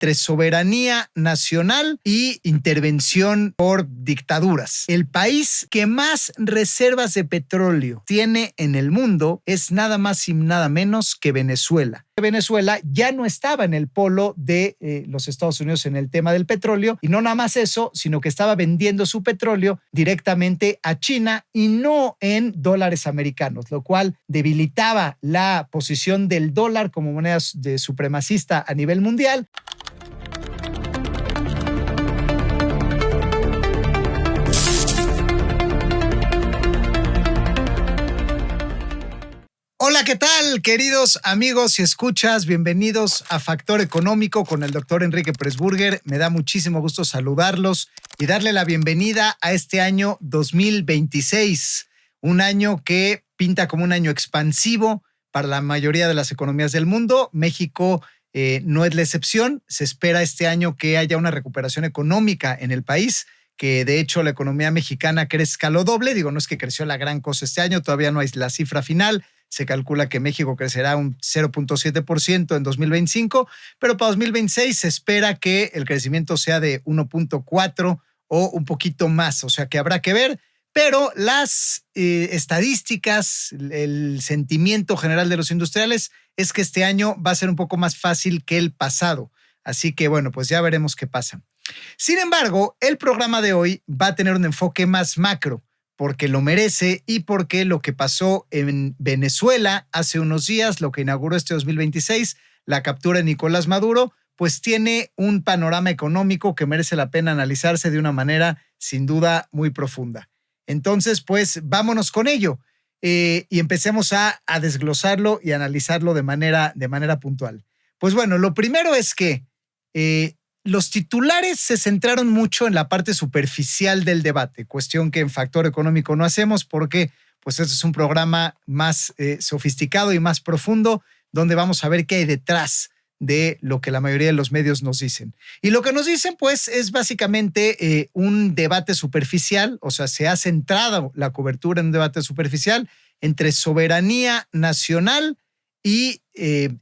entre soberanía nacional y intervención por dictaduras. El país que más reservas de petróleo tiene en el mundo es nada más y nada menos que Venezuela. Venezuela ya no estaba en el polo de los Estados Unidos en el tema del petróleo, y no nada más eso, sino que estaba vendiendo su petróleo directamente a China y no en dólares americanos, lo cual debilitaba la posición del dólar como moneda de supremacista a nivel mundial. Hola, ¿qué tal, queridos amigos y escuchas? Bienvenidos a Factor Económico con el doctor Enrique Pressburger. Me da muchísimo gusto saludarlos y darle la bienvenida a este año 2026, un año que pinta como un año expansivo para la mayoría de las economías del mundo. México no es la excepción. Se espera este año que haya una recuperación económica en el país, que de hecho la economía mexicana crezca lo doble. Digo, no es que creció la gran cosa este año, todavía no hay la cifra final. Se calcula que México crecerá un 0.7% en 2025, pero para 2026 se espera que el crecimiento sea de 1.4 o un poquito más, o sea que habrá que ver. Pero las estadísticas, el sentimiento general de los industriales es que este año va a ser un poco más fácil que el pasado. Así que bueno, pues ya veremos qué pasa. Sin embargo, el programa de hoy va a tener un enfoque más macro, porque lo merece y porque lo que pasó en Venezuela hace unos días, lo que inauguró este 2026, la captura de Nicolás Maduro, pues tiene un panorama económico que merece la pena analizarse de una manera sin duda muy profunda. Entonces, pues vámonos con ello y empecemos a desglosarlo y analizarlo de manera puntual. Pues bueno, lo primero es que los titulares se centraron mucho en la parte superficial del debate, cuestión que en Factor Económico no hacemos porque pues este es un programa más sofisticado y más profundo, donde vamos a ver qué hay detrás de lo que la mayoría de los medios nos dicen. Y lo que nos dicen pues es básicamente un debate superficial, o sea, se ha centrado la cobertura en un debate superficial entre soberanía nacional y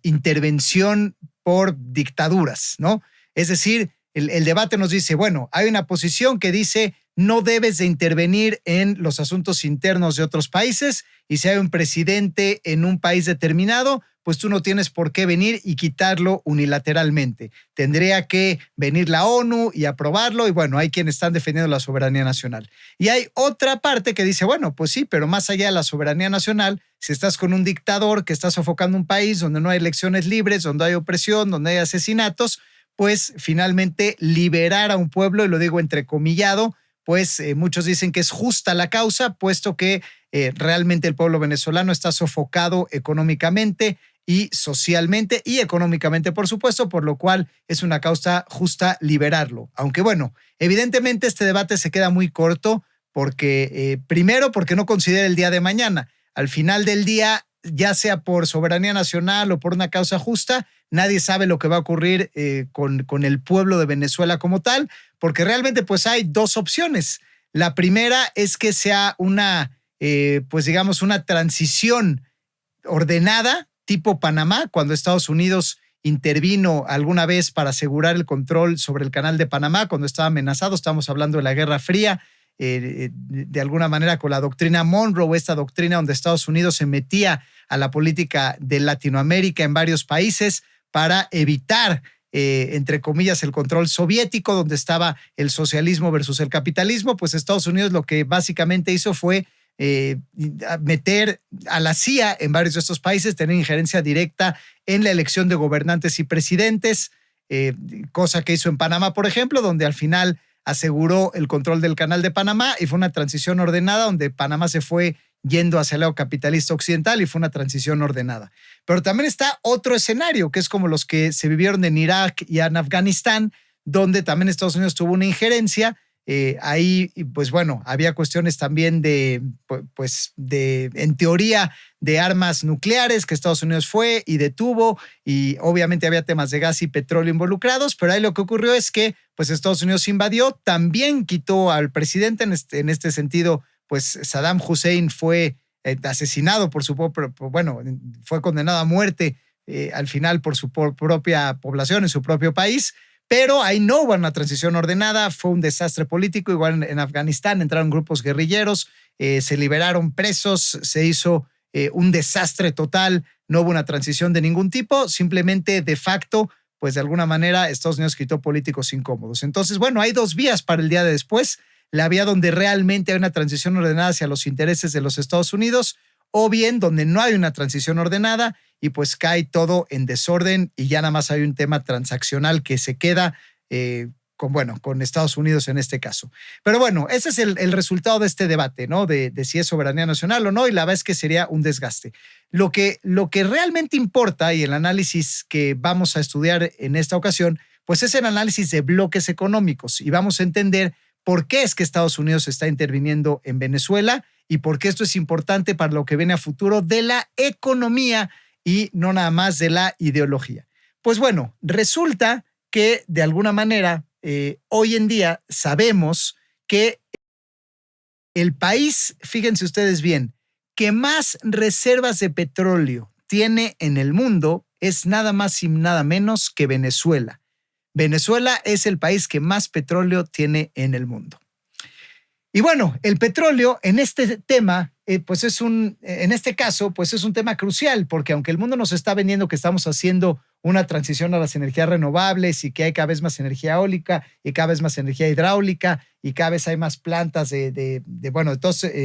intervención por dictaduras, ¿no? Es decir, el debate nos dice, bueno, hay una posición que dice no debes de intervenir en los asuntos internos de otros países, y si hay un presidente en un país determinado, pues tú no tienes por qué venir y quitarlo unilateralmente. Tendría que venir la ONU y aprobarlo, y bueno, hay quienes están defendiendo la soberanía nacional. Y hay otra parte que dice, bueno, pues sí, pero más allá de la soberanía nacional, si estás con un dictador que está sofocando un país donde no hay elecciones libres, donde hay opresión, donde hay asesinatos, pues finalmente liberar a un pueblo, y lo digo entrecomillado, pues muchos dicen que es justa la causa, puesto que realmente el pueblo venezolano está sofocado económicamente y socialmente y económicamente, por supuesto, por lo cual es una causa justa liberarlo. Aunque bueno, evidentemente este debate se queda muy corto porque, primero, porque no considera el día de mañana. Al final del día, ya sea por soberanía nacional o por una causa justa, nadie sabe lo que va a ocurrir con el pueblo de Venezuela como tal, porque realmente pues hay dos opciones. La primera es que sea una, pues digamos, una transición ordenada, tipo Panamá, cuando Estados Unidos intervino alguna vez para asegurar el control sobre el canal de Panamá, cuando estaba amenazado. Estamos hablando de la Guerra Fría, de alguna manera con la doctrina Monroe, esta doctrina donde Estados Unidos se metía a la política de Latinoamérica en varios países para evitar, entre comillas, el control soviético, donde estaba el socialismo versus el capitalismo. Pues Estados Unidos lo que básicamente hizo fue meter a la CIA en varios de estos países, tener injerencia directa en la elección de gobernantes y presidentes, cosa que hizo en Panamá, por ejemplo, donde al final aseguró el control del canal de Panamá, y fue una transición ordenada donde Panamá se fue yendo hacia el lado capitalista occidental, y fue una transición ordenada. Pero también está otro escenario, que es como los que se vivieron en Irak y en Afganistán, donde también Estados Unidos tuvo una injerencia. Ahí, pues bueno, había cuestiones también en teoría, de armas nucleares que Estados Unidos fue y detuvo, y obviamente había temas de gas y petróleo involucrados, pero ahí lo que ocurrió es que pues Estados Unidos invadió, también quitó al presidente. En este sentido, pues Saddam Hussein fue asesinado por su fue condenado a muerte al final por su propia población en su propio país. Pero ahí no hubo una transición ordenada, fue un desastre político. Igual en Afganistán entraron grupos guerrilleros, se liberaron presos, se hizo un desastre total, no hubo una transición de ningún tipo, simplemente de facto, pues de alguna manera Estados Unidos quitó políticos incómodos. Entonces, bueno, hay dos vías para el día de después: la vía donde realmente hay una transición ordenada hacia los intereses de los Estados Unidos, o bien donde no hay una transición ordenada y pues cae todo en desorden y ya nada más hay un tema transaccional que se queda con Estados Unidos en este caso. Pero bueno, ese es el resultado de este debate, ¿no? De si es soberanía nacional o no, y la verdad es que sería un desgaste. Lo que realmente importa, y el análisis que vamos a estudiar en esta ocasión, pues es el análisis de bloques económicos, y vamos a entender por qué es que Estados Unidos está interviniendo en Venezuela y por qué esto es importante para lo que viene a futuro de la economía y no nada más de la ideología. Pues bueno, resulta que de alguna manera hoy en día sabemos que el país, fíjense ustedes bien, que más reservas de petróleo tiene en el mundo es nada más y nada menos que Venezuela. Venezuela es el país que más petróleo tiene en el mundo. Y bueno, el petróleo en este tema, en este caso, pues es un tema crucial, porque aunque el mundo nos está vendiendo que estamos haciendo una transición a las energías renovables y que hay cada vez más energía eólica y cada vez más energía hidráulica y cada vez hay más plantas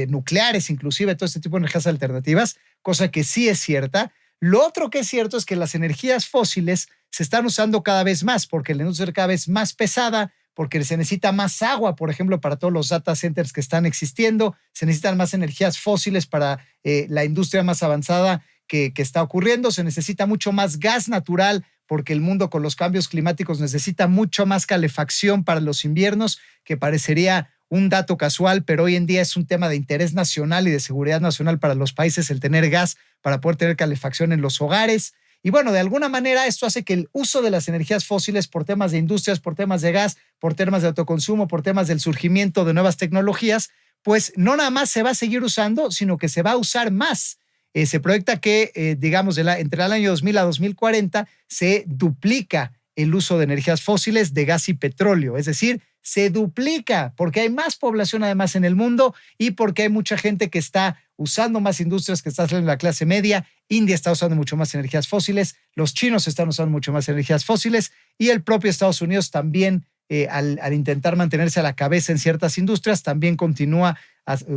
nucleares, inclusive todo este tipo de energías alternativas, cosa que sí es cierta. Lo otro que es cierto es que las energías fósiles se están usando cada vez más porque la industria es cada vez más pesada, porque se necesita más agua, por ejemplo, para todos los data centers que están existiendo, se necesitan más energías fósiles para la industria más avanzada que está ocurriendo, se necesita mucho más gas natural porque el mundo con los cambios climáticos necesita mucho más calefacción para los inviernos, que parecería un dato casual, pero hoy en día es un tema de interés nacional y de seguridad nacional para los países el tener gas para poder tener calefacción en los hogares. Y bueno, de alguna manera esto hace que el uso de las energías fósiles por temas de industrias, por temas de gas, por temas de autoconsumo, por temas del surgimiento de nuevas tecnologías, pues no nada más se va a seguir usando, sino que se va a usar más. Se proyecta que, entre el año 2000 a 2040 se duplica el uso de energías fósiles, de gas y petróleo. Es decir, se duplica porque hay más población además en el mundo y porque hay mucha gente que está usando más industrias, que está saliendo de la clase media. India está usando mucho más energías fósiles, los chinos están usando mucho más energías fósiles y el propio Estados Unidos también, al intentar mantenerse a la cabeza en ciertas industrias, también continúa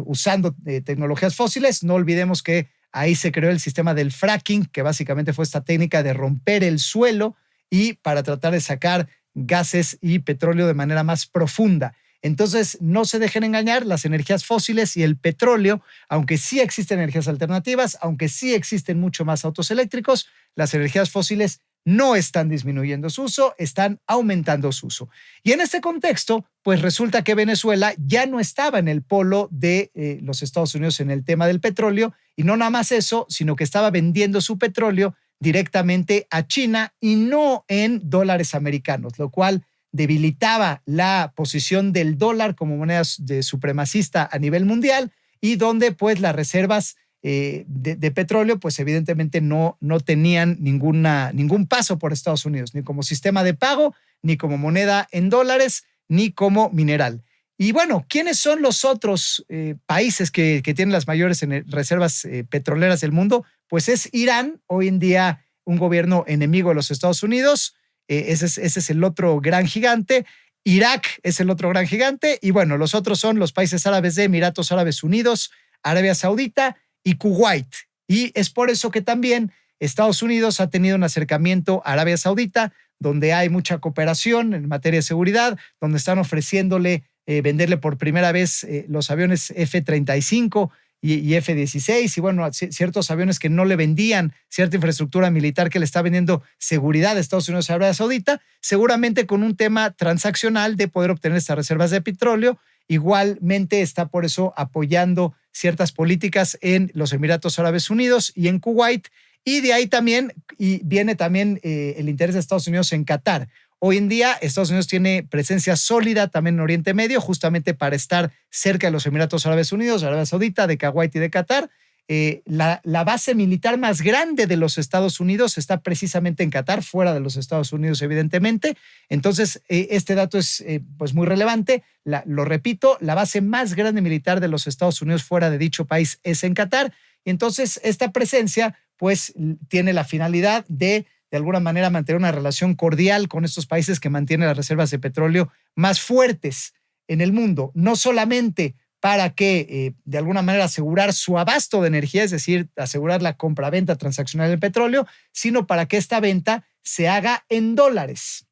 usando tecnologías fósiles. No olvidemos que ahí se creó el sistema del fracking, que básicamente fue esta técnica de romper el suelo y para tratar de sacar gases y petróleo de manera más profunda. Entonces, no se dejen engañar, las energías fósiles y el petróleo, aunque sí existen energías alternativas, aunque sí existen mucho más autos eléctricos, las energías fósiles no están disminuyendo su uso, están aumentando su uso. Y en este contexto, pues resulta que Venezuela ya no estaba en el polo de los Estados Unidos en el tema del petróleo, y no nada más eso, sino que estaba vendiendo su petróleo directamente a China y no en dólares americanos, lo cual debilitaba la posición del dólar como moneda de supremacista a nivel mundial, y donde pues las reservas de petróleo pues evidentemente no tenían ningún paso por Estados Unidos, ni como sistema de pago, ni como moneda en dólares, ni como mineral. Y bueno, ¿quiénes son los otros países que tienen las mayores reservas petroleras del mundo? Pues es Irán, hoy en día un gobierno enemigo de los Estados Unidos. Ese es el otro gran gigante. Irak es el otro gran gigante. Y bueno, los otros son los países árabes de Emiratos Árabes Unidos, Arabia Saudita y Kuwait. Y es por eso que también Estados Unidos ha tenido un acercamiento a Arabia Saudita, donde hay mucha cooperación en materia de seguridad, donde están ofreciéndole venderle por primera vez los aviones F-35 y F-16, y bueno, ciertos aviones que no le vendían, cierta infraestructura militar que le está vendiendo seguridad a Estados Unidos y Arabia Saudita, seguramente con un tema transaccional de poder obtener estas reservas de petróleo. Igualmente está por eso apoyando ciertas políticas en los Emiratos Árabes Unidos y en Kuwait, y de ahí también viene también el interés de Estados Unidos en Qatar. Hoy en día, Estados Unidos tiene presencia sólida también en Oriente Medio, justamente para estar cerca de los Emiratos Árabes Unidos, Arabia Saudita, de Kuwait y de Qatar. la base militar más grande de los Estados Unidos está precisamente en Qatar, fuera de los Estados Unidos, evidentemente. Entonces, este dato es pues muy relevante. Lo repito, la base más grande militar de los Estados Unidos fuera de dicho país es en Qatar. Y entonces, esta presencia pues tiene la finalidad de alguna manera mantener una relación cordial con estos países que mantienen las reservas de petróleo más fuertes en el mundo, no solamente para que de alguna manera asegurar su abasto de energía, es decir, asegurar la compra-venta transaccional del petróleo, sino para que esta venta se haga en dólares.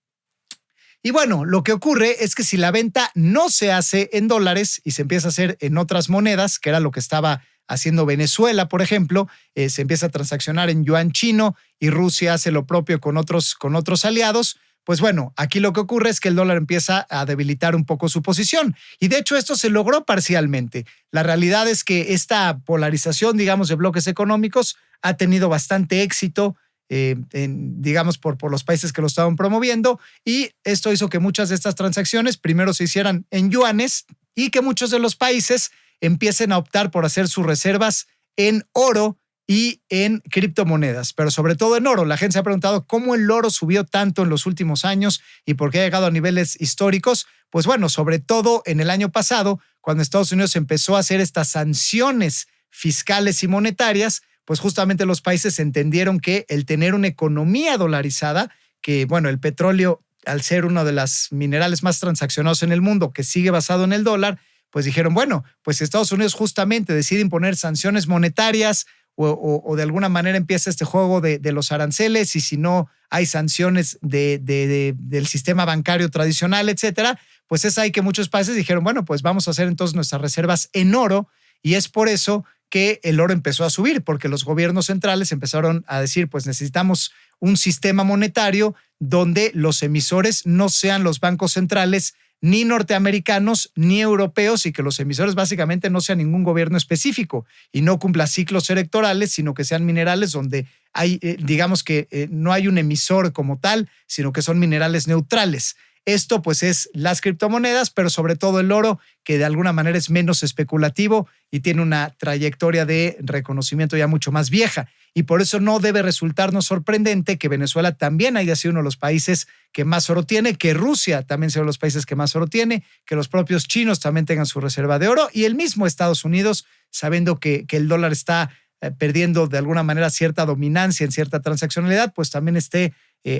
Y bueno, lo que ocurre es que si la venta no se hace en dólares y se empieza a hacer en otras monedas, que era lo que estaba haciendo Venezuela, por ejemplo, se empieza a transaccionar en yuan chino y Rusia hace lo propio con otros aliados, pues bueno, aquí lo que ocurre es que el dólar empieza a debilitar un poco su posición. Y de hecho esto se logró parcialmente. La realidad es que esta polarización, digamos, de bloques económicos ha tenido bastante éxito, digamos, por los países que lo estaban promoviendo. Y esto hizo que muchas de estas transacciones primero se hicieran en yuanes y que muchos de los países empiecen a optar por hacer sus reservas en oro y en criptomonedas, pero sobre todo en oro. La gente se ha preguntado cómo el oro subió tanto en los últimos años y por qué ha llegado a niveles históricos. Pues bueno, sobre todo en el año pasado, cuando Estados Unidos empezó a hacer estas sanciones fiscales y monetarias, pues justamente los países entendieron que el tener una economía dolarizada, que bueno, el petróleo, al ser uno de los minerales más transaccionados en el mundo, que sigue basado en el dólar, pues dijeron, bueno, pues Estados Unidos justamente decide imponer sanciones monetarias o de alguna manera empieza este juego de los aranceles, y si no hay sanciones del sistema bancario tradicional, etcétera, pues es ahí que muchos países dijeron, bueno, pues vamos a hacer entonces nuestras reservas en oro, y es por eso que el oro empezó a subir, porque los gobiernos centrales empezaron a decir, pues necesitamos un sistema monetario donde los emisores no sean los bancos centrales ni norteamericanos ni europeos, y que los emisores básicamente no sean ningún gobierno específico y no cumpla ciclos electorales, sino que sean minerales donde hay, digamos que no hay un emisor como tal, sino que son minerales neutrales. Esto pues es las criptomonedas, pero sobre todo el oro, que de alguna manera es menos especulativo y tiene una trayectoria de reconocimiento ya mucho más vieja. Y por eso no debe resultarnos sorprendente que Venezuela también haya sido uno de los países que más oro tiene, que Rusia también sea uno de los países que más oro tiene, que los propios chinos también tengan su reserva de oro, y el mismo Estados Unidos, sabiendo que el dólar está perdiendo de alguna manera cierta dominancia en cierta transaccionalidad, pues también esté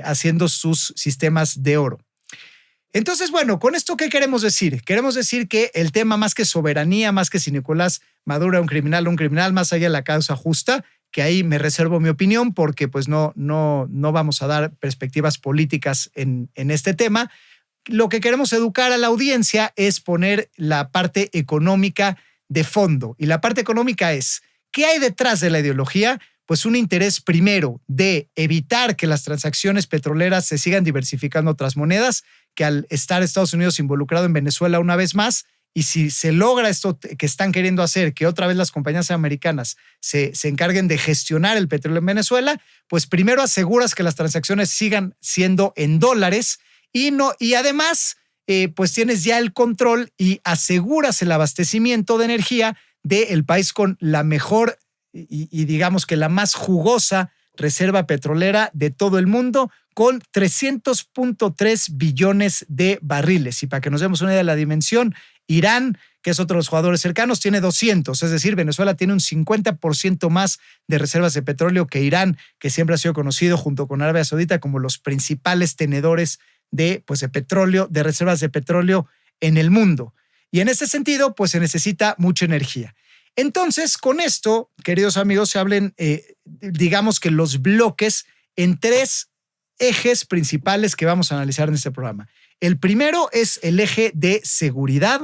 haciendo sus sistemas de oro. Entonces, bueno, ¿con esto qué queremos decir? Queremos decir que el tema, más que soberanía, más que si Nicolás Maduro era un criminal, más allá de la causa justa, que ahí me reservo mi opinión porque pues no vamos a dar perspectivas políticas en este tema. Lo que queremos educar a la audiencia es poner la parte económica de fondo. Y la parte económica es, ¿qué hay detrás de la ideología? Pues un interés primero de evitar que las transacciones petroleras se sigan diversificando a otras monedas, que al estar Estados Unidos involucrado en Venezuela una vez más, y si se logra esto que están queriendo hacer, que otra vez las compañías americanas se encarguen de gestionar el petróleo en Venezuela, pues primero aseguras que las transacciones sigan siendo en dólares y además pues tienes ya el control y aseguras el abastecimiento de energía del país con la mejor y digamos que la más jugosa reserva petrolera de todo el mundo, con 300.3 billones de barriles. Y para que nos demos una idea de la dimensión, Irán, que es otro de los jugadores cercanos, tiene 200. Es decir, Venezuela tiene un 50% más de reservas de petróleo que Irán, que siempre ha sido conocido junto con Arabia Saudita como los principales tenedores de petróleo, de reservas de petróleo en el mundo. Y en este sentido, pues se necesita mucha energía. Entonces, con esto, queridos amigos, se hablen, digamos que los bloques en tres ejes principales que vamos a analizar en este programa. El primero es el eje de seguridad,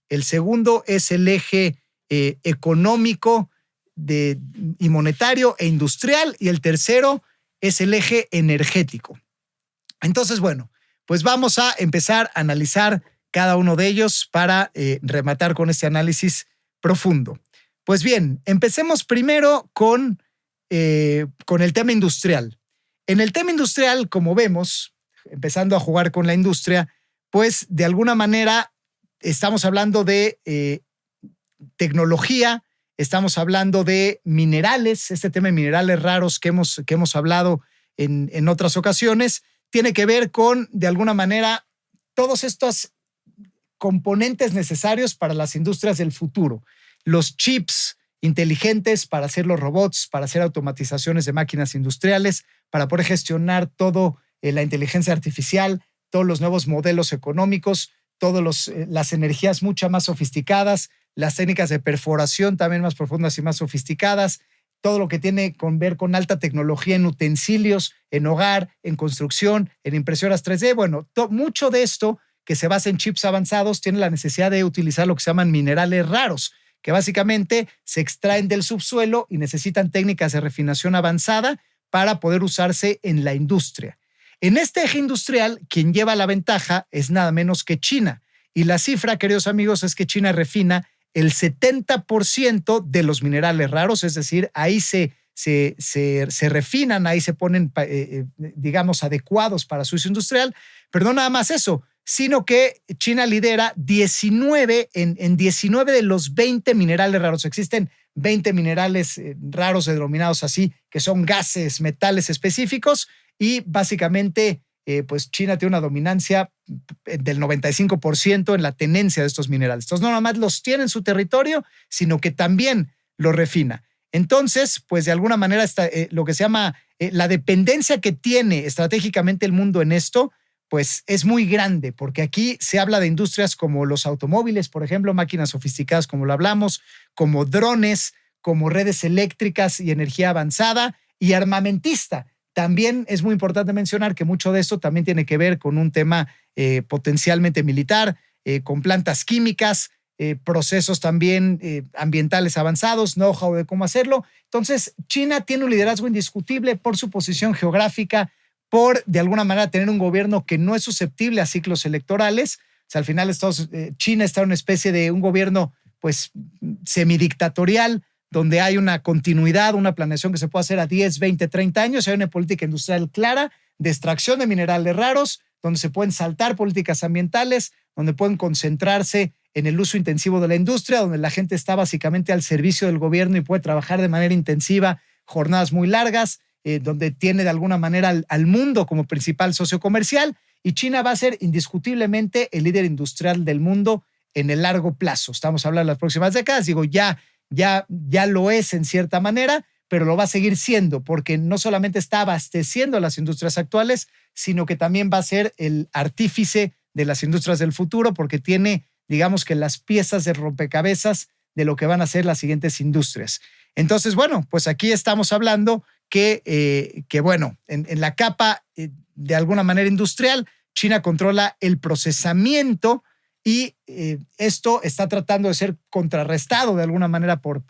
el segundo es el eje económico y monetario e industrial, y el tercero es el eje energético. Entonces, bueno, pues vamos a empezar a analizar cada uno de ellos para rematar con este análisis profundo. Pues bien, empecemos primero con el tema industrial. En el tema industrial, como vemos, empezando a jugar con la industria, pues de alguna manera estamos hablando de tecnología, Estamos hablando de minerales, este tema de minerales raros que hemos hablado en otras ocasiones, tiene que ver con, de alguna manera, todos estos componentes necesarios para las industrias del futuro. Los chips inteligentes para hacer los robots, para hacer automatizaciones de máquinas industriales, para poder gestionar todo la inteligencia artificial, todos los nuevos modelos económicos, todas las energías mucho más sofisticadas, las técnicas de perforación también más profundas y más sofisticadas, todo lo que tiene que ver con alta tecnología en utensilios, en hogar, en construcción, en impresoras 3D. Bueno, mucho de esto que se basa en chips avanzados tiene la necesidad de utilizar lo que se llaman minerales raros, que básicamente se extraen del subsuelo y necesitan técnicas de refinación avanzada para poder usarse en la industria. En este eje industrial, quien lleva la ventaja es nada menos que China. Y la cifra, queridos amigos, es que China refina el 70% de los minerales raros, es decir, ahí se refinan, ahí se ponen, digamos, adecuados para su uso industrial, pero no nada más eso, sino que China lidera 19 de los 20 minerales raros. Existen 20 minerales raros denominados así, que son gases, metales específicos, y básicamente pues China tiene una dominancia del 95% en la tenencia de estos minerales. Entonces, no nada más los tiene en su territorio, sino que también los refina. Entonces, pues de alguna manera lo que se llama la dependencia que tiene estratégicamente el mundo en esto, pues es muy grande, porque aquí se habla de industrias como los automóviles, por ejemplo, máquinas sofisticadas como lo hablamos, como drones, como redes eléctricas y energía avanzada y armamentista. También es muy importante mencionar que mucho de esto también tiene que ver con un tema potencialmente militar, con plantas químicas, procesos también ambientales avanzados, know-how de cómo hacerlo. Entonces, China tiene un liderazgo indiscutible por su posición geográfica, por, de alguna manera, tener un gobierno que no es susceptible a ciclos electorales. O sea, al final China está en una especie de un gobierno pues semidictatorial, donde hay una continuidad, una planeación que se puede hacer a 10, 20, 30 años. Hay una política industrial clara de extracción de minerales raros, donde se pueden saltar políticas ambientales, donde pueden concentrarse en el uso intensivo de la industria, donde la gente está básicamente al servicio del gobierno y puede trabajar de manera intensiva, jornadas muy largas, donde tiene de alguna manera al mundo como principal socio comercial, y China va a ser indiscutiblemente el líder industrial del mundo en el largo plazo. Estamos hablando de las próximas décadas, digo, ya lo es en cierta manera, pero lo va a seguir siendo, porque no solamente está abasteciendo a las industrias actuales, sino que también va a ser el artífice de las industrias del futuro, porque tiene, digamos que las piezas de rompecabezas de lo que van a ser las siguientes industrias. Entonces, bueno, pues aquí estamos hablando que bueno, en la capa de alguna manera industrial, China controla el procesamiento y esto está tratando de ser contrarrestado de alguna manera por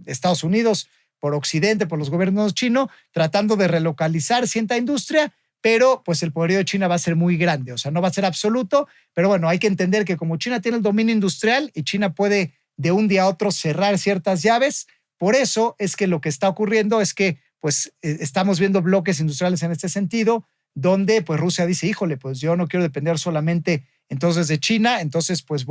Estados Unidos, por Occidente, por los gobiernos chinos, tratando de relocalizar cierta industria, pero pues el poderío de China va a ser muy grande, o sea, no va a ser absoluto, pero bueno, hay que entender que como China tiene el dominio industrial y China puede de un día a otro cerrar ciertas llaves, por eso es que lo que está ocurriendo es que pues estamos viendo bloques industriales en este sentido, donde pues Rusia dice, híjole, pues yo no quiero depender solamente entonces de China, entonces pues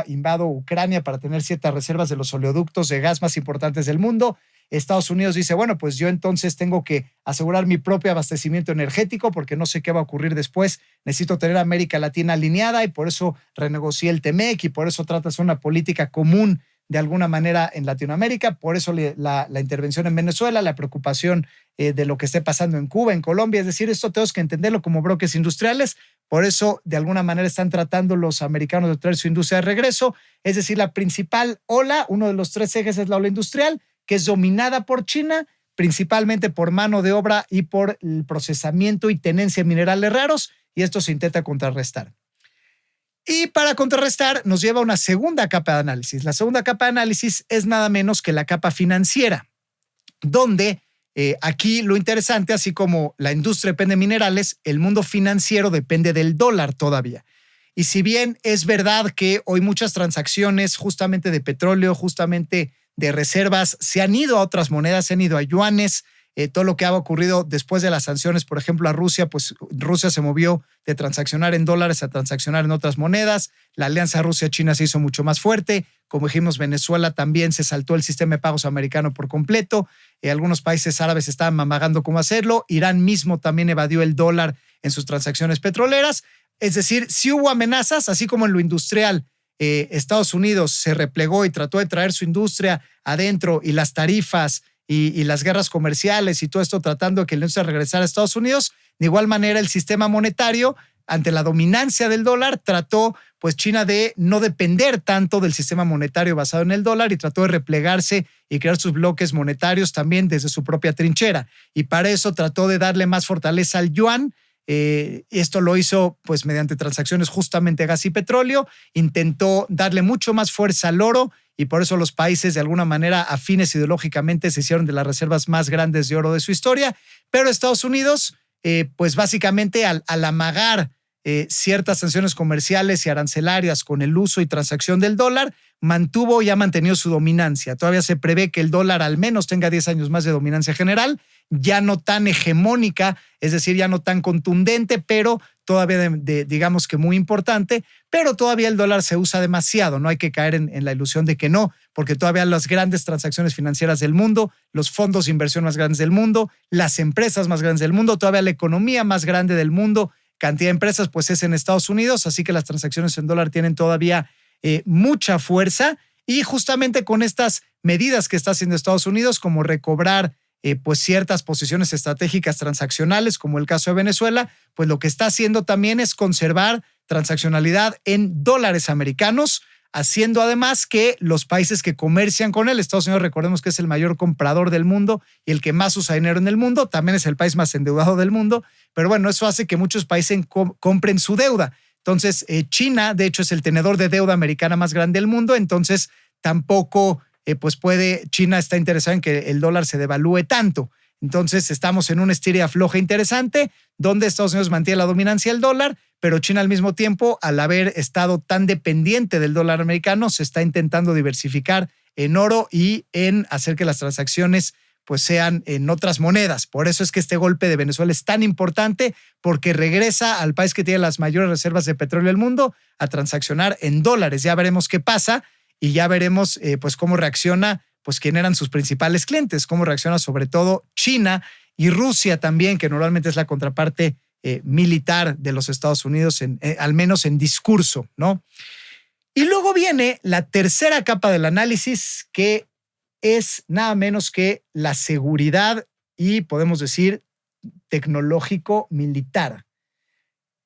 invado Ucrania para tener ciertas reservas de los oleoductos de gas más importantes del mundo. Estados Unidos dice, bueno, pues yo entonces tengo que asegurar mi propio abastecimiento energético porque no sé qué va a ocurrir después. Necesito tener a América Latina alineada y por eso renegocié el TEMEC y por eso trata de hacer una política común de alguna manera en Latinoamérica. Por eso la intervención en Venezuela, la preocupación de lo que esté pasando en Cuba, en Colombia. Es decir, esto tenemos que entenderlo como bloques industriales. Por eso, de alguna manera, están tratando los americanos de traer su industria de regreso. Es decir, la principal ola, uno de los tres ejes es la ola industrial, que es dominada por China, principalmente por mano de obra y por el procesamiento y tenencia de minerales raros, y esto se intenta contrarrestar. Y para contrarrestar nos lleva a una segunda capa de análisis. La segunda capa de análisis es nada menos que la capa financiera, donde aquí lo interesante, así como la industria depende de minerales, el mundo financiero depende del dólar todavía. Y si bien es verdad que hoy muchas transacciones justamente de petróleo, justamente de reservas, se han ido a otras monedas, se han ido a yuanes, todo lo que ha ocurrido después de las sanciones, por ejemplo, a Rusia, pues Rusia se movió de transaccionar en dólares a transaccionar en otras monedas. La alianza Rusia-China se hizo mucho más fuerte. Como dijimos, Venezuela también se saltó el sistema de pagos americano por completo. Algunos países árabes estaban mamagando cómo hacerlo. Irán mismo también evadió el dólar en sus transacciones petroleras. Es decir, sí hubo amenazas, así como en lo industrial. Estados Unidos se replegó y trató de traer su industria adentro y las tarifas y las guerras comerciales y todo esto tratando de que la industria regresara a Estados Unidos. De igual manera, el sistema monetario, ante la dominancia del dólar, trató pues China de no depender tanto del sistema monetario basado en el dólar y trató de replegarse y crear sus bloques monetarios también desde su propia trinchera. Y para eso trató de darle más fortaleza al yuan. Esto lo hizo pues mediante transacciones justamente de gas y petróleo. Intentó darle mucho más fuerza al oro y por eso los países de alguna manera afines ideológicamente se hicieron de las reservas más grandes de oro de su historia. Pero Estados Unidos pues básicamente al amagar ciertas sanciones comerciales y arancelarias con el uso y transacción del dólar, mantuvo y ha mantenido su dominancia. Todavía se prevé que el dólar al menos tenga 10 años más de dominancia general, ya no tan hegemónica, es decir, ya no tan contundente, pero todavía digamos que muy importante, pero todavía el dólar se usa demasiado. No hay que caer en la ilusión de que no, porque todavía las grandes transacciones financieras del mundo, los fondos de inversión más grandes del mundo, las empresas más grandes del mundo, todavía la economía más grande del mundo, cantidad de empresas, pues es en Estados Unidos, así que las transacciones en dólar tienen todavía mucha fuerza y justamente con estas medidas que está haciendo Estados Unidos, como recobrar pues ciertas posiciones estratégicas transaccionales, como el caso de Venezuela, pues lo que está haciendo también es conservar transaccionalidad en dólares americanos, haciendo además que los países que comercian con él, Estados Unidos, recordemos que es el mayor comprador del mundo y el que más usa dinero en el mundo, también es el país más endeudado del mundo, pero bueno, eso hace que muchos países compren su deuda. Entonces, China, de hecho, es el tenedor de deuda americana más grande del mundo, entonces tampoco pues China está interesada en que el dólar se devalúe tanto. Entonces estamos en una estira y afloja interesante donde Estados Unidos mantiene la dominancia del dólar, pero China al mismo tiempo, al haber estado tan dependiente del dólar americano, se está intentando diversificar en oro y en hacer que las transacciones pues sean en otras monedas. Por eso es que este golpe de Venezuela es tan importante, porque regresa al país que tiene las mayores reservas de petróleo del mundo a transaccionar en dólares. Ya veremos qué pasa y ya veremos pues cómo reacciona, pues quién eran sus principales clientes, cómo reacciona sobre todo China y Rusia también, que normalmente es la contraparte militar de los Estados Unidos, al menos en discurso, ¿no? Y luego viene la tercera capa del análisis, que es nada menos que la seguridad y podemos decir tecnológico-militar.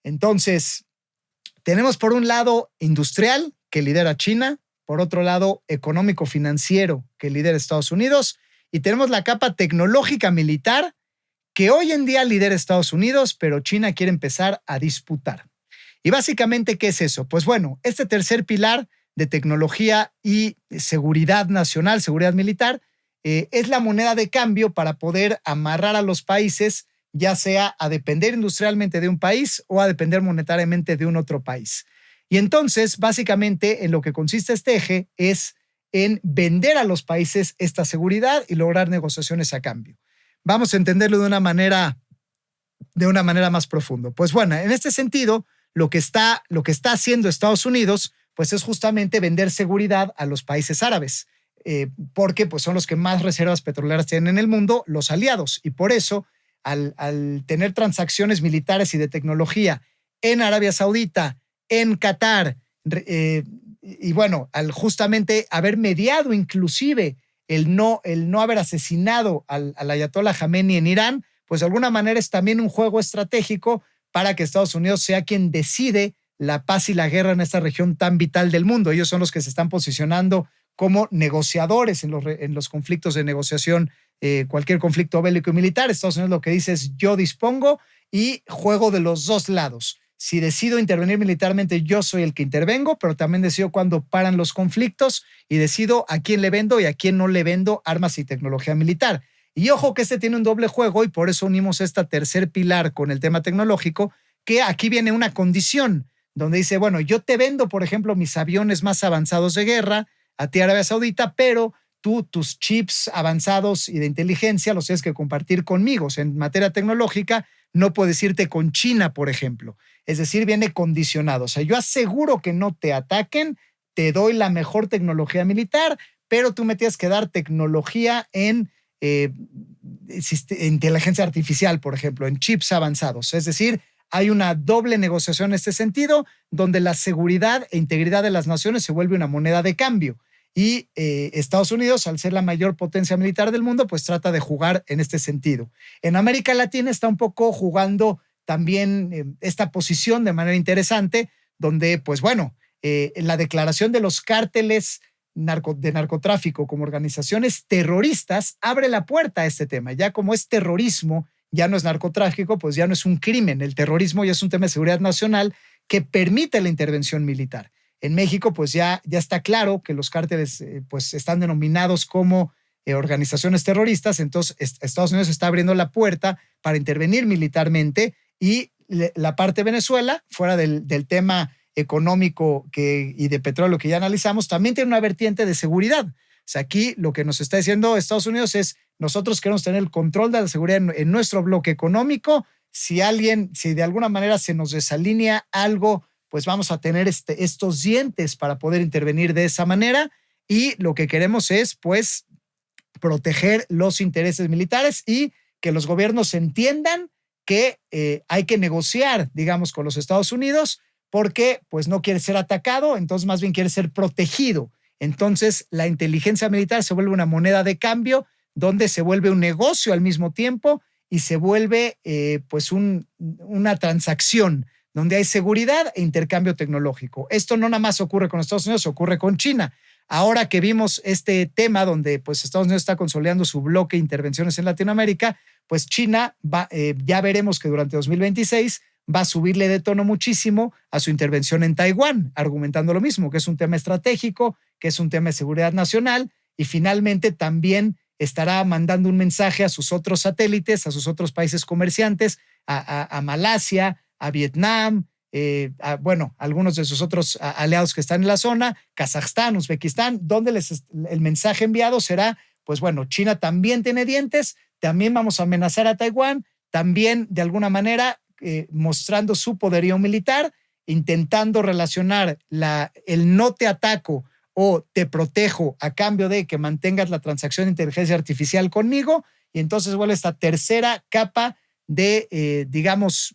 Entonces, tenemos por un lado industrial, que lidera China, por otro lado económico-financiero, que lidera Estados Unidos, y tenemos la capa tecnológica-militar, que hoy en día lidera Estados Unidos, pero China quiere empezar a disputar. Y básicamente, ¿qué es eso? Pues bueno, este tercer pilar de tecnología y seguridad nacional, seguridad militar, es la moneda de cambio para poder amarrar a los países, ya sea a depender industrialmente de un país o a depender monetariamente de un otro país. Y entonces, básicamente, en lo que consiste este eje es en vender a los países esta seguridad y lograr negociaciones a cambio. Vamos a entenderlo de una manera más profunda. Pues bueno, en este sentido, lo que está haciendo Estados Unidos pues es justamente vender seguridad a los países árabes, porque pues son los que más reservas petroleras tienen en el mundo, los aliados. Y por eso, al tener transacciones militares y de tecnología en Arabia Saudita, en Qatar, y bueno, al justamente haber mediado inclusive el no haber asesinado al ayatollah Jamenei en Irán, pues de alguna manera es también un juego estratégico para que Estados Unidos sea quien decide la paz y la guerra en esta región tan vital del mundo. Ellos son los que se están posicionando como negociadores en los conflictos de negociación, cualquier conflicto bélico y militar. Estados Unidos lo que dice es: yo dispongo y juego de los dos lados. Si decido intervenir militarmente, yo soy el que intervengo, pero también decido cuándo paran los conflictos y decido a quién le vendo y a quién no le vendo armas y tecnología militar. Y ojo que este tiene un doble juego, y por eso unimos este tercer pilar con el tema tecnológico, que aquí viene una condición donde dice, bueno, yo te vendo, por ejemplo, mis aviones más avanzados de guerra a ti, Arabia Saudita, pero tú tus chips avanzados y de inteligencia los tienes que compartir conmigo. O sea, en materia tecnológica no puedes irte con China, por ejemplo. Es decir, viene condicionado. O sea, yo aseguro que no te ataquen, te doy la mejor tecnología militar, pero tú me tienes que dar tecnología en inteligencia artificial, por ejemplo, en chips avanzados. Es decir, hay una doble negociación en este sentido, donde la seguridad e integridad de las naciones se vuelve una moneda de cambio. Y Estados Unidos, al ser la mayor potencia militar del mundo, pues trata de jugar en este sentido. En América Latina está un poco jugando también esta posición de manera interesante, donde, pues bueno, la declaración de los cárteles de narcotráfico como organizaciones terroristas abre la puerta a este tema. Ya como es terrorismo, ya no es narcotráfico, pues ya no es un crimen. El terrorismo ya es un tema de seguridad nacional que permite la intervención militar. En México, pues ya está claro que los cárteles pues están denominados como organizaciones terroristas, entonces Estados Unidos está abriendo la puerta para intervenir militarmente y la parte de Venezuela, fuera del tema económico y de petróleo que ya analizamos, también tiene una vertiente de seguridad. O sea, aquí lo que nos está diciendo Estados Unidos es: nosotros queremos tener el control de la seguridad en nuestro bloque económico. Si de alguna manera se nos desalinea algo, pues vamos a tener estos dientes para poder intervenir de esa manera. Y lo que queremos es, pues, proteger los intereses militares y que los gobiernos entiendan que hay que negociar, digamos, con los Estados Unidos, porque pues no quiere ser atacado, entonces más bien quiere ser protegido. Entonces la inteligencia militar se vuelve una moneda de cambio, donde se vuelve un negocio al mismo tiempo y se vuelve pues una transacción donde hay seguridad e intercambio tecnológico. Esto no nada más ocurre con Estados Unidos, ocurre con China. Ahora que vimos este tema donde pues Estados Unidos está consolidando su bloque de intervenciones en Latinoamérica, pues China ya veremos que durante 2026 va a subirle de tono muchísimo a su intervención en Taiwán, argumentando lo mismo, que es un tema estratégico, que es un tema de seguridad nacional, y finalmente también estará mandando un mensaje a sus otros satélites, a sus otros países comerciantes, a Malasia, a Vietnam, algunos de sus otros aliados que están en la zona, Kazajstán, Uzbekistán, donde el mensaje enviado será, pues bueno, China también tiene dientes, también vamos a amenazar a Taiwán, también de alguna manera mostrando su poderío militar, intentando relacionar el no te ataco o te protejo a cambio de que mantengas la transacción de inteligencia artificial conmigo, y entonces vuelve esta tercera capa de, digamos,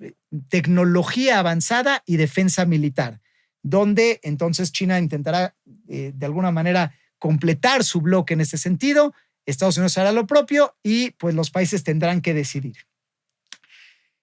tecnología avanzada y defensa militar, donde entonces China intentará de alguna manera completar su bloque en este sentido, Estados Unidos hará lo propio y pues los países tendrán que decidir.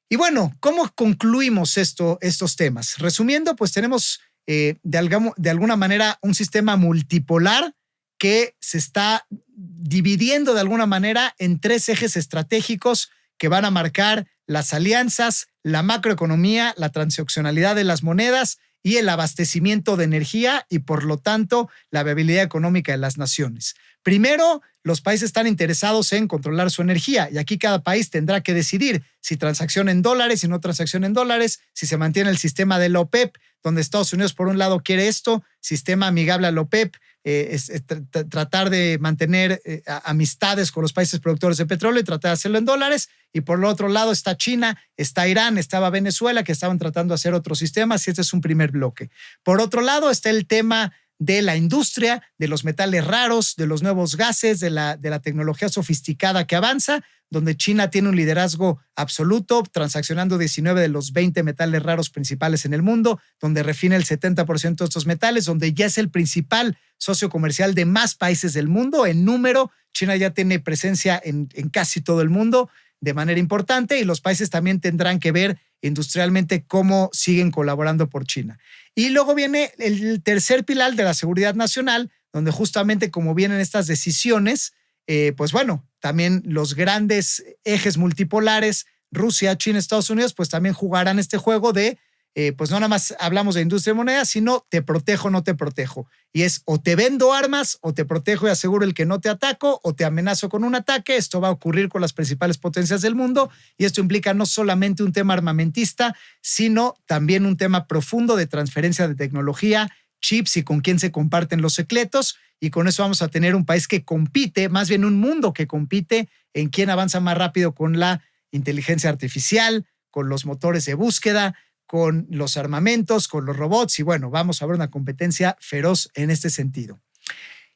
Y bueno, ¿cómo concluimos estos temas? Resumiendo, pues tenemos de alguna manera un sistema multipolar que se está dividiendo de alguna manera en tres ejes estratégicos que van a marcar las alianzas, la macroeconomía, la transaccionalidad de las monedas y el abastecimiento de energía y, por lo tanto, la viabilidad económica de las naciones. Primero, los países están interesados en controlar su energía y aquí cada país tendrá que decidir si transacciona en dólares, si no transacciona en dólares, si se mantiene el sistema de la OPEP, donde Estados Unidos por un lado quiere esto, sistema amigable a la OPEP, tratar de mantener amistades con los países productores de petróleo y tratar de hacerlo en dólares, y por el otro lado está China, está Irán, estaba Venezuela, que estaban tratando de hacer otros sistemas, y este es un primer bloque. Por otro lado está el tema de la industria, de los metales raros, de los nuevos gases, de la tecnología sofisticada que avanza, donde China tiene un liderazgo absoluto, transaccionando 19 de los 20 metales raros principales en el mundo, donde refina el 70% de estos metales, donde ya es el principal socio comercial de más países del mundo. En número, China ya tiene presencia en casi todo el mundo de manera importante, y los países también tendrán que ver industrialmente cómo siguen colaborando por China. Y luego viene el tercer pilar de la seguridad nacional, donde justamente como vienen estas decisiones, pues bueno, también los grandes ejes multipolares, Rusia, China, Estados Unidos, pues también jugarán este juego de, pues no nada más hablamos de industria y moneda, sino te protejo, no te protejo. Y es o te vendo armas, o te protejo y aseguro el que no te ataco, o te amenazo con un ataque. Esto va a ocurrir con las principales potencias del mundo, y esto implica no solamente un tema armamentista, sino también un tema profundo de transferencia de tecnología chips y con quién se comparten los secretos. Y con eso vamos a tener un país que compite, más bien un mundo que compite en quién avanza más rápido con la inteligencia artificial, con los motores de búsqueda, con los armamentos, con los robots. Y bueno, vamos a ver una competencia feroz en este sentido.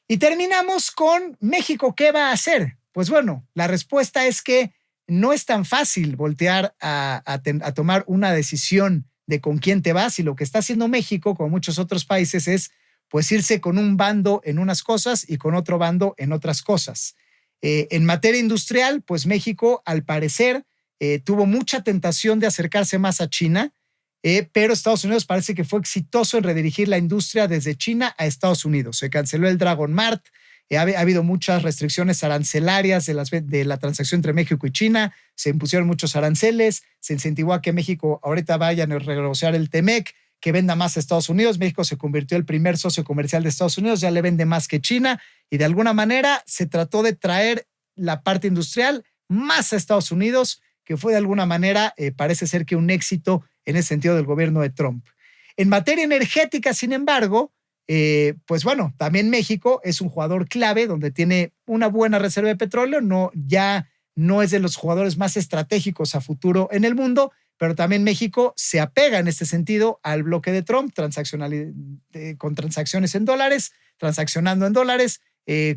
Y terminamos con México. ¿Qué va a hacer? Pues bueno, la respuesta es que no es tan fácil voltear a tomar una decisión de con quién te vas, y lo que está haciendo México, como muchos otros países, es pues irse con un bando en unas cosas y con otro bando en otras cosas. En materia industrial, pues México, al parecer, tuvo mucha tentación de acercarse más a China, pero Estados Unidos parece que fue exitoso en redirigir la industria desde China a Estados Unidos. Se canceló el Dragon Mart, ha habido muchas restricciones arancelarias de la transacción entre México y China, se impusieron muchos aranceles, se incentivó a que México ahorita vaya a renegociar el TEMEC, que venda más a Estados Unidos. México se convirtió en el primer socio comercial de Estados Unidos, ya le vende más que China, y de alguna manera se trató de traer la parte industrial más a Estados Unidos, que fue de alguna manera, parece ser que un éxito en ese sentido del gobierno de Trump. En materia energética, sin embargo, pues bueno, también México es un jugador clave donde tiene una buena reserva de petróleo, ya no es de los jugadores más estratégicos a futuro en el mundo, pero también México se apega en este sentido al bloque de Trump, con transacciones en dólares, transaccionando en dólares,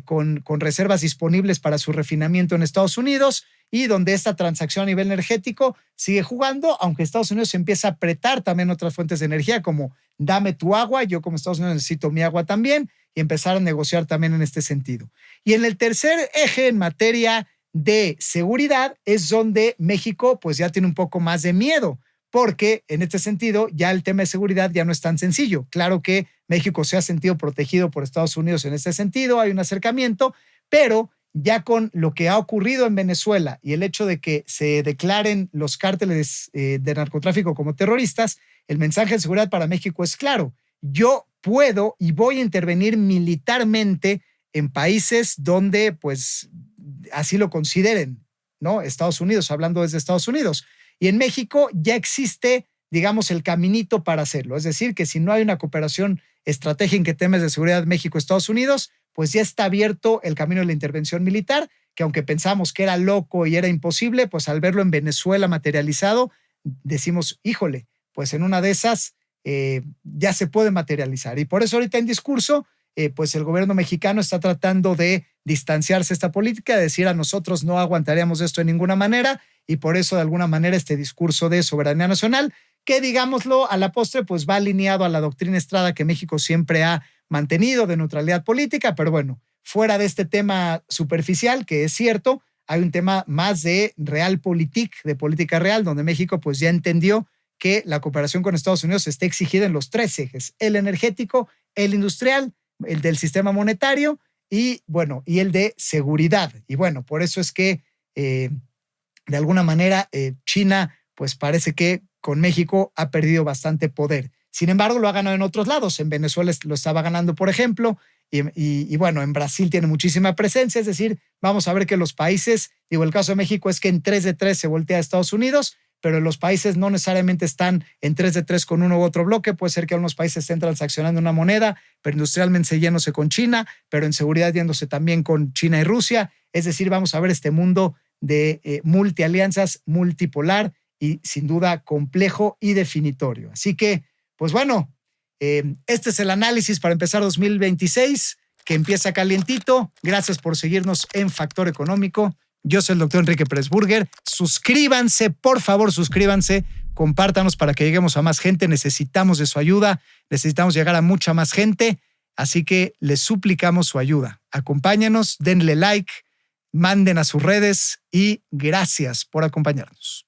con reservas disponibles para su refinamiento en Estados Unidos, y donde esta transacción a nivel energético sigue jugando, aunque Estados Unidos empieza a apretar también otras fuentes de energía, como dame tu agua, yo como Estados Unidos necesito mi agua también, y empezar a negociar también en este sentido. Y en el tercer eje, en materia de seguridad, es donde México pues ya tiene un poco más de miedo, porque en este sentido ya el tema de seguridad ya no es tan sencillo. Claro que México se ha sentido protegido por Estados Unidos en este sentido, hay un acercamiento, pero ya con lo que ha ocurrido en Venezuela y el hecho de que se declaren los cárteles de narcotráfico como terroristas, el mensaje de seguridad para México es claro. Yo puedo y voy a intervenir militarmente en países donde pues así lo consideren, ¿no? Estados Unidos, hablando desde Estados Unidos. Y en México ya existe, digamos, el caminito para hacerlo. Es decir, que si no hay una cooperación estratégica en temas de seguridad México-Estados Unidos, pues ya está abierto el camino de la intervención militar, que aunque pensamos que era loco y era imposible, pues al verlo en Venezuela materializado, decimos, híjole, pues en una de esas ya se puede materializar. Y por eso ahorita en discurso, pues el gobierno mexicano está tratando de distanciarse de esta política, de decir a nosotros no aguantaríamos esto de ninguna manera, y por eso de alguna manera este discurso de soberanía nacional, que digámoslo a la postre, pues va alineado a la doctrina Estrada que México siempre ha mantenido de neutralidad política, pero bueno, fuera de este tema superficial, que es cierto, hay un tema más de realpolitik, de política real, donde México pues ya entendió que la cooperación con Estados Unidos está exigida en los tres ejes: el energético, el industrial, el del sistema monetario y bueno, y el de seguridad. Y bueno, por eso es que de alguna manera China pues parece que con México ha perdido bastante poder. Sin embargo, lo ha ganado en otros lados. En Venezuela lo estaba ganando, por ejemplo, y bueno, en Brasil tiene muchísima presencia. Es decir, vamos a ver que los países, digo, el caso de México es que en 3 de 3 se voltea a Estados Unidos, pero los países no necesariamente están en 3 de 3 con uno u otro bloque. Puede ser que algunos países estén transaccionando una moneda, pero industrialmente yéndose con China, pero en seguridad yéndose también con China y Rusia. Es decir, vamos a ver este mundo de multialianzas, multipolar y sin duda complejo y definitorio. Así que, pues bueno, este es el análisis para empezar 2026, que empieza calientito. Gracias por seguirnos en Factor Económico. Yo soy el doctor Enrique Presburger. Suscríbanse, por favor, suscríbanse, compártanos para que lleguemos a más gente. Necesitamos de su ayuda, necesitamos llegar a mucha más gente, así que les suplicamos su ayuda. Acompáñanos, denle like, manden a sus redes y gracias por acompañarnos.